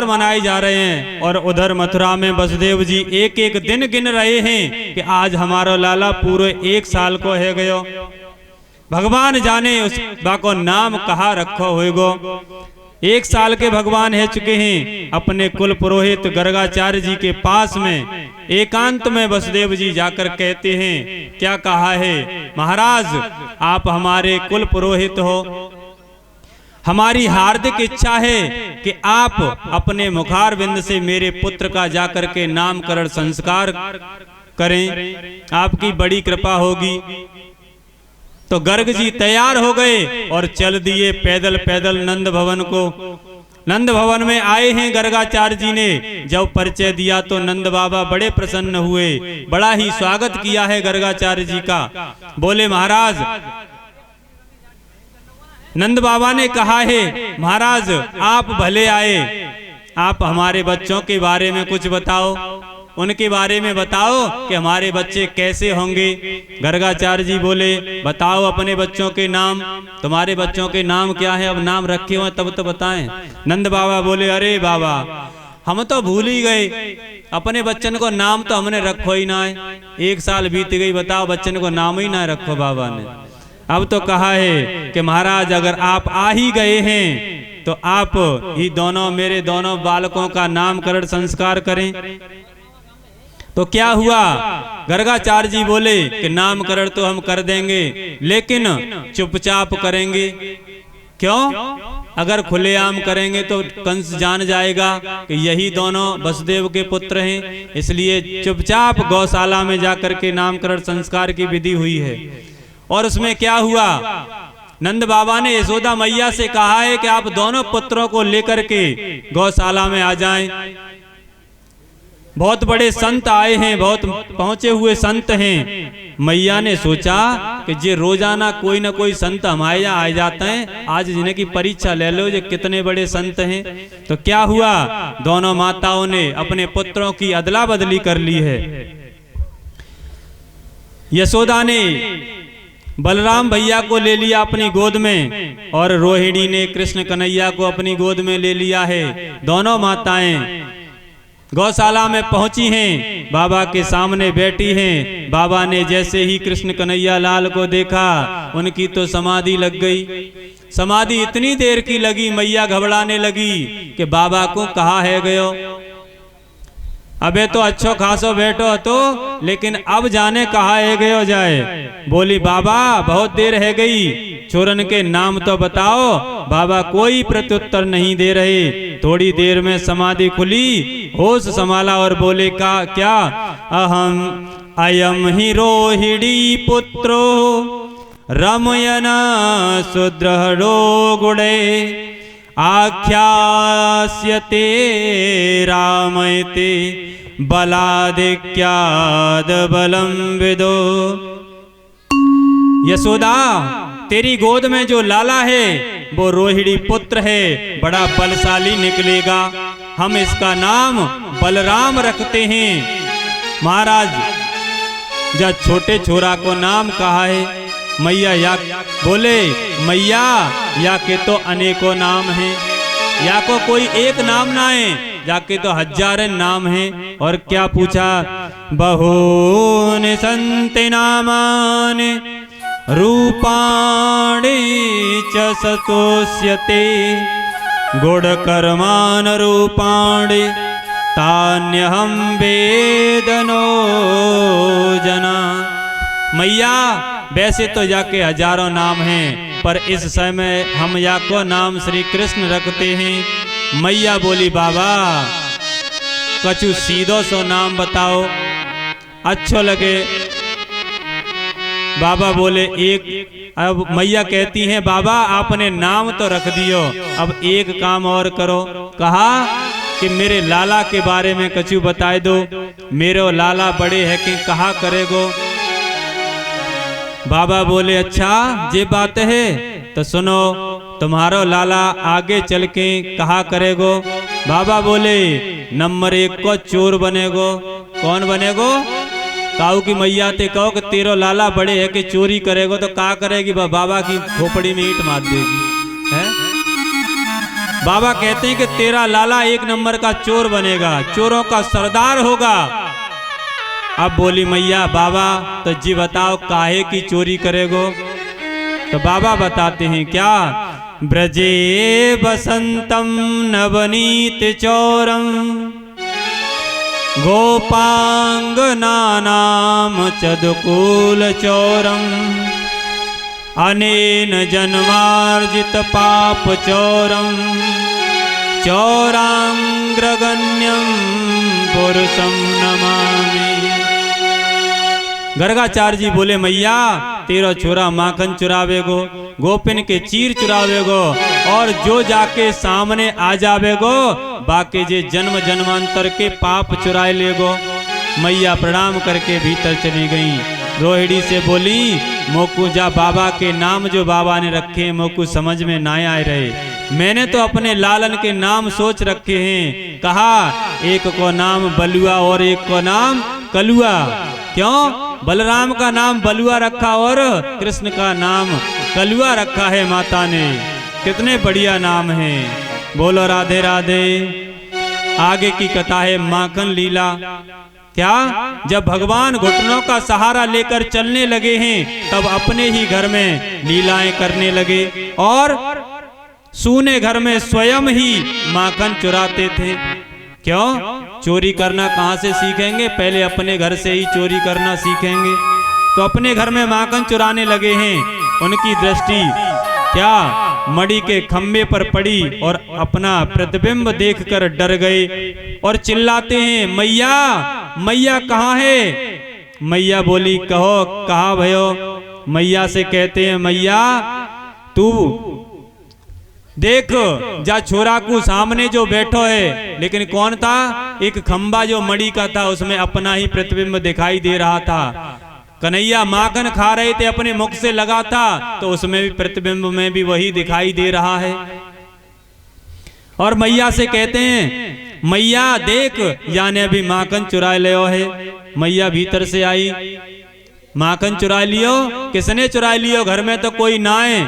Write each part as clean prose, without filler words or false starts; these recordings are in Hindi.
त्योहार मनाए जा रहे हैं और उधर मथुरा में वसुदेव जी एक एक दिन गिन रहे हैं कि आज हमारा लाला पूरे 1 साल को है गयो। भगवान जाने उस बाको नाम कहा रखो होएगो। 1 साल के भगवान है चुके हैं। अपने कुल पुरोहित गर्गाचार्य जी के पास में एकांत में वसुदेव जी जाकर कहते हैं, क्या कहा है, महाराज आप हमारे कुल पुरोहित हो, हमारी हार्दिक इच्छा है कि आप अपने मुखारविंद से मेरे पुत्र का जाकर के नामकरण संस्कार करें, आपकी बड़ी कृपा होगी। तो गर्ग जी तैयार हो गए और चल दिए पैदल पैदल नंद भवन को। नंद भवन में आए हैं गर्गाचार्य जी ने जब परिचय दिया तो नंद बाबा बड़े प्रसन्न हुए, बड़ा ही स्वागत किया है गर्गाचार्य जी का। बोले महाराज, नंद बाबा ने कहा है महाराज आप भले आए, आप हमारे बच्चों के बारे में कुछ बताओ, उनके बारे में बताओ कि हमारे बच्चे कैसे होंगे। गर्गाचार्य जी बोले बताओ अपने बच्चों के नाम, तुम्हारे बच्चों के नाम क्या है, अब नाम रखे हुए तब तो बताएं। नंद बाबा बोले अरे बाबा हम तो भूल ही गए, अपने बच्चन को नाम तो हमने रखो ही ना है, 1 साल बीत गई, बताओ बच्चन को नाम ही ना रखो बाबा ने। अब तो कहा है कि महाराज अगर आप आ ही गए हैं तो आप ही दोनों मेरे दोनों बालकों का नामकरण संस्कार करें। तो क्या हुआ, गर्गाचार्य जी बोले कि नामकरण तो हम कर देंगे लेकिन चुपचाप करेंगे। क्यों, अगर खुलेआम करेंगे तो कंस जान जाएगा कि यही दोनों वसुदेव के पुत्र हैं, इसलिए चुपचाप गौशाला में जाकर के नामकरण संस्कार की विधि हुई है। और उसमें क्या हुआ, नंद बाबा ने यशोदा मैया से कहा है कि आप दोनों पुत्रों को लेकर के गौशाला में आ जाएं। बहुत बड़े संत आए हैं, बहुत पहुंचे हुए संत हैं। मैया ने सोचा कि जे रोजाना कोई ना कोई संत हमारे यहाँ आ जाते हैं, आज जिन्हें की परीक्षा ले लो जे कितने बड़े संत हैं। तो क्या हुआ, दोनों माताओं ने अपने पुत्रों की अदला बदली कर ली है। यशोदा ने बलराम भैया को ले लिया अपनी गोद में और रोहिणी ने कृष्ण कन्हैया को अपनी गोद में ले लिया है। दोनों माताएं गौशाला में पहुंची हैं, बाबा के सामने बैठी हैं। बाबा ने जैसे ही कृष्ण कन्हैया लाल को देखा उनकी तो समाधि लग गई। समाधि इतनी देर की लगी, मैया घबराने लगी कि बाबा को कहा है गयो, अबे तो अच्छो खासो बैठो तो, लेकिन अब जाने कहा है गयो जाए। बोली बाबा बहुत देर है गई, छोरन के नाम तो बताओ। बाबा कोई प्रत्युत्तर नहीं दे रहे। थोड़ी देर में समाधि खुली, होश संभाला और बोले का क्या, अहम अयम ही रोहिणी पुत्रो रमयना सुदृढ़ो गुणे आख्यास्यते रामयते बलाधिक्याद बलम विदो। यशोदा तेरी गोद में जो लाला है वो रोहिणी पुत्र है, बड़ा बलशाली निकलेगा, हम इसका नाम बलराम रखते हैं। महाराज जब छोटे छोरा को नाम कहा है, मैया या बोले मैया या के तो अनेकों नाम हैं, या को कोई एक नाम ना है, जाके तो हजारों नाम हैं। और क्या पूछा, बहूनि सन्ति नामानि रूपाणि च सतोष्यते गुणकर्मान् रूपाणि तान्यहं वेदनो जना। मैया वैसे तो जाके हजारों नाम हैं, पर इस समय हम या को नाम श्री कृष्ण रखते हैं। मैया बोली बाबा कछु सीधो सो नाम बताओ, अच्छो लगे। बाबा बोले एक। अब मैया कहती हैं बाबा आपने नाम तो रख दियो, अब एक काम और करो। कहा कि मेरे लाला के बारे में कछु बताए दो, मेरे लाला बड़े है कि कहा करेगो। बाबा बोले अच्छा ये बात है तो सुनो, तुम्हारो लाला आगे चल के कहा करेगो। बाबा बोले नंबर 1 को चोर बनेगो। कौन बनेगो? काऊ की मैया ते कहो कि तेरो लाला बड़े है कि चोरी करेगो तो का करेगी? बाबा की खोपड़ी में ईंट मार देगी है। बाबा कहते हैं कि तेरा लाला एक नंबर का चोर बनेगा, चोरों का सरदार होगा। अब बोली मैया बाबा तो जी बताओ काहे की चोरी करेगो? तो बाबा बताते हैं क्या, ब्रजे बसंतम नवनीत चौरम गोपांगनानाम चदकुल चौरम अनेन जन्मार्जित पाप चौरम चौरांग्रगण्यम पुरुषम नमामि। गर्गाचार्य जी बोले मैया तेरा छोरा माखन चुरावेगो, गोपिन के चीर चुरावेगो और जो जाके सामने आ जावेगो बाकी जे जन्म जन्मांतर के पाप चुराए लेगो। मैया प्रणाम करके भीतर चली गई। रोहिणी से बोली मोकू जा बाबा के नाम जो बाबा ने रखे मोकू समझ में ना आए रहे, मैंने तो अपने लालन के नाम सोच रखे हैं। कहा एक को नाम बलुआ और एक को नाम कलुआ। क्यों? बलराम का नाम बलुआ रखा और कृष्ण का नाम कलुआ रखा है माता ने। कितने बढ़िया नाम है। बोलो राधे राधे। आगे की कथा है माखन लीला। क्या? जब भगवान घुटनों का सहारा लेकर चलने लगे हैं तब अपने ही घर में लीलाएं करने लगे और सूने घर में स्वयं ही माखन चुराते थे। क्यों? चोरी करना कहाँ से सीखेंगे? पहले अपने घर से ही चोरी करना सीखेंगे। तो अपने घर में माखन चुराने लगे हैं। उनकी दृष्टि क्या मड़ी के खम्भे पर पड़ी और अपना प्रतिबिंब देखकर डर गए और चिल्लाते हैं मैया मैया कहाँ है? मैया बोली कहो कहाँ भयो? मैया से कहते हैं मैया तू देख जा छोरा को सामने जो बैठो है, लेकिन कौन था? एक खंबा जो मड़ी का था उसमें अपना ही प्रतिबिंब दिखाई दे रहा था। कन्हैया माखन खा रहे थे अपने मुख से लगा था तो उसमें भी प्रतिबिंब में भी वही दिखाई दे रहा है। और मैया से कहते हैं मैया देख याने अभी माखन चुरा लियो है। मैया भीतर से आई, माखन चुरा लियो? किसने चुरा लियो? घर में तो कोई ना है।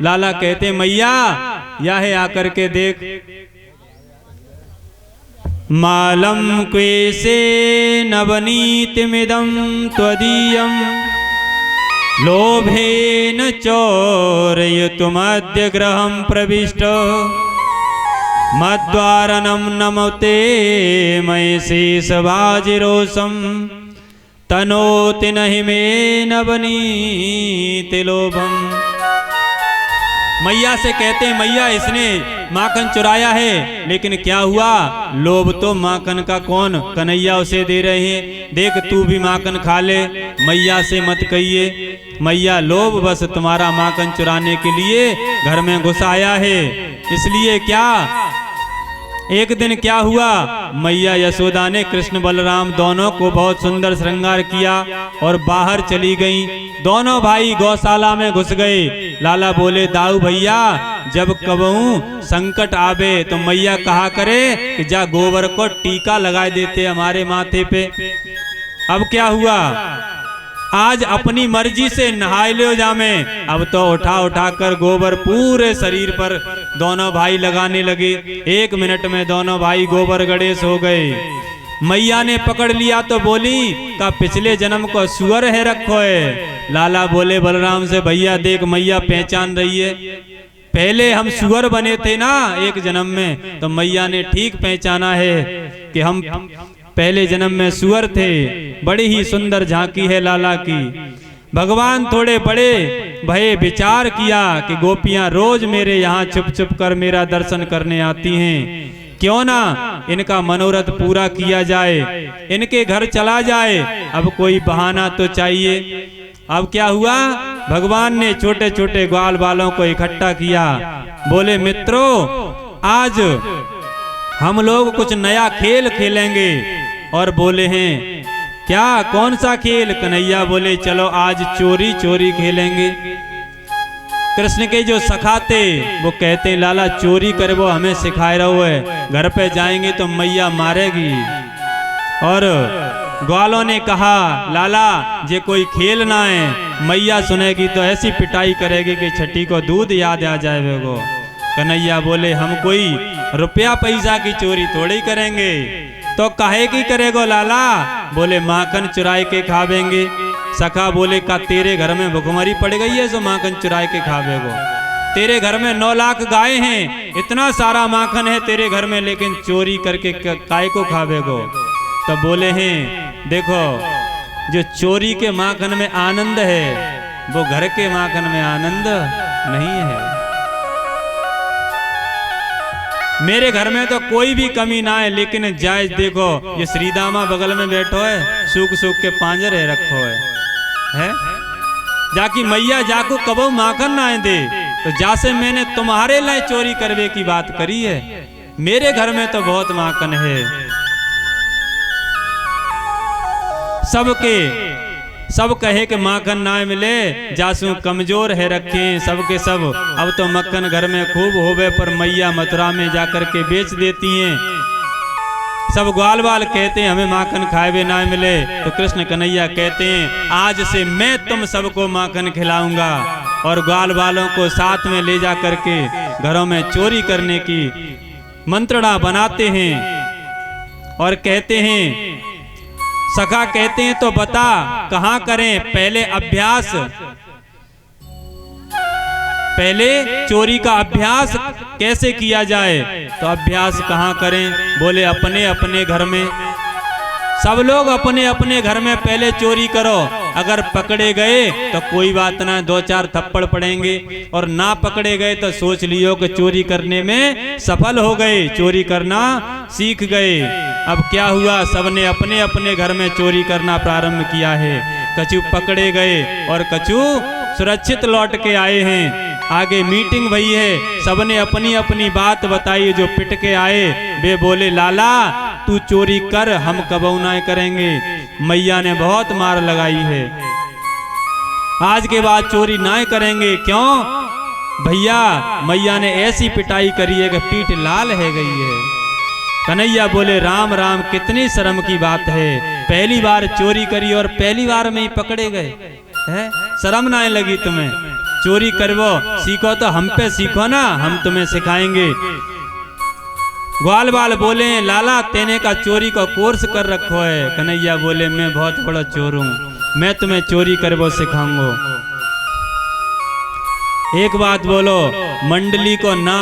लाला कहते मैया या है आकर के देख। मालम क्वेसे नवनीतमिदं त्वदीयं लोभेन चोरयितुमद्य गृहं प्रविष्ट मद्वारनं नमते मयि शेषवाजिरोषं तनोति नहि मे नवनीत लोभम। मैया से कहते हैं मैया इसने माखन चुराया है, लेकिन क्या हुआ? लोभ तो माखन का कौन कन्हैया उसे दे रहे हैं। देख तू भी माखन खा ले। मैया से मत कहिए, मैया लोभ बस तुम्हारा माखन चुराने के लिए घर में घुसाया है। इसलिए क्या एक दिन क्या हुआ? मैया यशोदा ने कृष्ण बलराम दोनों को बहुत सुंदर श्रृंगार किया और बाहर चली गईं। दोनों भाई गौशाला में घुस गए। लाला बोले दाऊ भैया जब कबहू संकट आवे तो मैया कहा करे कि जा गोबर को टीका लगा देते हमारे माथे पे। अब क्या हुआ? आज अपनी मर्जी से नहाए लो जामे। अब तो उठा उठा कर गोबर पूरे शरीर पर दोनों भाई लगाने लगे। 1 मिनट में दोनों भाई गोबर गणेश हो गए। मैया ने पकड़ लिया तो बोली का पिछले जन्म को सुअर है रखो है। लाला बोले बलराम से भैया देख मैया पहचान रही है, पहले हम सुअर बने थे ना एक जन्म में, तो मैया ने ठीक पहचाना है कि हम पहले जन्म में सुअर थे। बड़ी ही सुंदर झांकी है लाला की। भगवान थोड़े बड़े भये विचार किया कि गोपियां रोज मेरे यहाँ छुप छुप कर मेरा दर्शन करने आती हैं, क्यों ना इनका मनोरथ पूरा किया जाए, इनके घर चला जाए। अब कोई बहाना तो चाहिए। अब क्या हुआ? भगवान ने छोटे छोटे ग्वाल बालों को इकट्ठा किया। बोले मित्रों आज हम लोग कुछ नया खेल खेलेंगे। और बोले हैं क्या? कौन सा खेल? कन्हैया बोले चलो आज चोरी चोरी खेलेंगे। कृष्ण के जो सखा थे वो कहते लाला चोरी करे वो हमें सिखाए रहो है, घर पे जाएंगे तो मैया मारेगी। और ग्वालों ने कहा लाला जे कोई खेल ना है, मैया सुनेगी तो ऐसी पिटाई करेगी कि छठी को दूध याद आ जाए वो। कन्हैया बोले हम कोई रुपया पैसा की चोरी थोड़ी करेंगे। तो काहे की करेगो लाला? बोले माखन चुराए के खावेंगे। सखा बोले का तेरे घर में भुखमरी पड़ गई है जो माखन चुराए के खावेगो? तेरे घर में 9 लाख गाय हैं, इतना सारा माखन है तेरे घर में, लेकिन चोरी करके काय को खावेगो? तब बोले हैं देखो, जो चोरी के माखन में आनंद है वो घर के माखन में आनंद नहीं है। मेरे घर में तो कोई भी कमी ना है, लेकिन जायज देखो ये श्रीदामा बगल में बैठो है, सूख सूख के पांजर है रखो है? जाकी मैया जाको कबो माखन ना दे, तो जासे मैंने तुम्हारे लिए चोरी करवे की बात करी है, मेरे घर में तो बहुत माखन है। सब कहे कि माखन ना मिले, जासू कमजोर है रखे सबके सब। अब तो मक्खन घर में खूब होवे, पर मैया मथुरा में जाकर के बेच देती हैं। सब ग्वाल बाल कहते हैं हमें माखन खाए ना मिले, तो कृष्ण कन्हैया कहते हैं आज से मैं तुम सबको माखन खिलाऊंगा। और ग्वाल बालों को साथ में ले जा करके घरों में चोरी करने की मंत्रणा बनाते हैं। और कहते हैं, सखा कहते हैं तो बता कहां करें पहले अभ्यास, पहले चोरी का अभ्यास कैसे किया जाए? तो अभ्यास कहां करें? बोले अपने अपने घर में। सब लोग अपने अपने घर में पहले चोरी करो, अगर पकड़े गए तो कोई बात ना, 2-4 थप्पड़ पड़ेंगे, और ना पकड़े गए तो सोच लियो कि चोरी करने में सफल हो गए, चोरी करना सीख गए। अब क्या हुआ, सबने अपने अपने घर में चोरी करना प्रारंभ किया है। कछु पकड़े गए और कछु सुरक्षित लौट के आए हैं। आगे मीटिंग भई है, सबने अपनी अपनी बात बताई। जो पिट के आए वे बोले लाला तू चोरी कर, हम कबऊ ना करेंगे, मैया ने बहुत मार लगाई है, आज के बाद चोरी ना करेंगे। क्यों भैया? मैया ने ऐसी पिटाई करी है कि पीठ लाल है गई है। कन्हैया बोले राम राम, कितनी शर्म की बात है, पहली बार चोरी करी और पहली बार में ही पकड़े गए हैं, शर्म ना लगी तुम्हें? चोरी करवो सीखो तो हम पे सीखो ना, हम तुम्हें सिखाएंगे। ग्वाल बाल बोले लाला तेने का चोरी का कोर्स कर रखो है। कन्हैया बोले मैं बहुत बड़ा चोर हूँ, मैं तुम्हें चोरी करवो सिखाऊंगा। एक बात बोलो, मंडली को ना